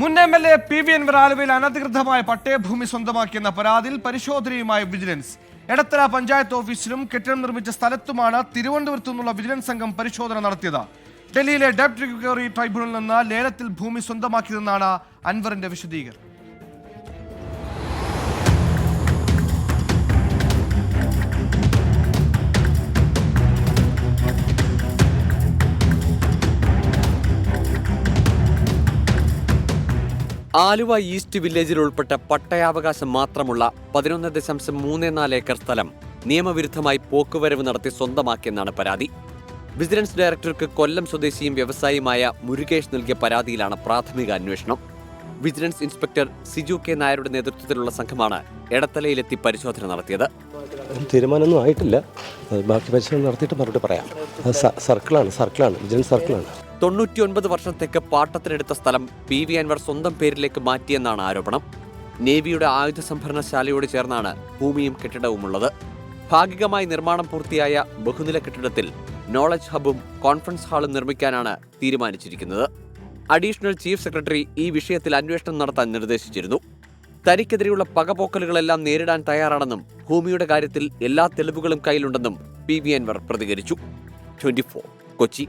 മുൻ MLA PV Anwar ആലുവയിൽ അനധികൃതമായ പട്ടയഭൂമി സ്വന്തമാക്കിയെന്ന പരാതിയിൽ പരിശോധനയുമായി വിജിലൻസ്. എടത്തല പഞ്ചായത്ത് ഓഫീസിലും കെട്ടിടം നിർമ്മിച്ച സ്ഥലത്തുമാണ് തിരുവനന്തപുരത്തു നിന്നുള്ള വിജിലൻസ് സംഘം പരിശോധന നടത്തിയത്. ഡൽഹിയിലെ ഡെപ്റ്റ് റിക്കവറി ട്രൈബ്യൂണലിൽ നിന്ന് ലേലത്തിൽ ഭൂമി സ്വന്തമാക്കിയതെന്നാണ് അൻവറിന്റെ വിശദീകരണം. ആലുവ ഈസ്റ്റ് വില്ലേജിൽ ഉൾപ്പെട്ട പട്ടയാവകാശം മാത്രമുള്ള 11.34 ഏക്കർ സ്ഥലം നിയമവിരുദ്ധമായി പോക്കുവരവ് നടത്തി സ്വന്തമാക്കിയെന്നാണ് പരാതി. വിജിലൻസ് ഡയറക്ടർക്ക് കൊല്ലം സ്വദേശിയും വ്യവസായിയുമായ മുരുകേഷ് നൽകിയ പരാതിയിലാണ് പ്രാഥമിക അന്വേഷണം. വിജിലൻസ് ഇൻസ്പെക്ടർ സിജു കെ നായരുടെ നേതൃത്വത്തിലുള്ള സംഘമാണ് എടത്തലയിലെത്തി പരിശോധന നടത്തിയത്. തീരുമാനമൊന്നും ആയിട്ടില്ല, ബാക്കി പരിശോധന നടത്തിയിട്ട് മറുപടി പറയാം. സർക്കിളാണ് വിജിലൻസ് സർക്കിളാണ്. 99 വർഷത്തേക്ക് പാട്ടത്തിനെടുത്ത സ്ഥലം PV അൻവർ സ്വന്തം പേരിലേക്ക് മാറ്റിയെന്നാണ് ആരോപണം. നേവിയുടെ ആയുധ സംഭരണശാലയോട് ചേർന്നാണ് ഭൂമിയും കെട്ടിടവുമുള്ളത്. ഭാഗികമായി നിർമ്മാണം പൂർത്തിയായ ബഹുനില കെട്ടിടത്തിൽ നോളജ് ഹബും കോൺഫറൻസ് ഹാളും നിർമ്മിക്കാനാണ് തീരുമാനിച്ചിരിക്കുന്നത്. അഡീഷണൽ ചീഫ് സെക്രട്ടറി ഈ വിഷയത്തിൽ അന്വേഷണം നടത്താൻ നിർദ്ദേശിച്ചിരുന്നു. തനിക്കെതിരെയുള്ള പകപോക്കലുകളെല്ലാം നേരിടാൻ തയ്യാറാണെന്നും ഭൂമിയുടെ കാര്യത്തിൽ എല്ലാ തെളിവുകളും കയ്യിലുണ്ടെന്നും PV അൻവർ പ്രതികരിച്ചു. 24 കൊച്ചി.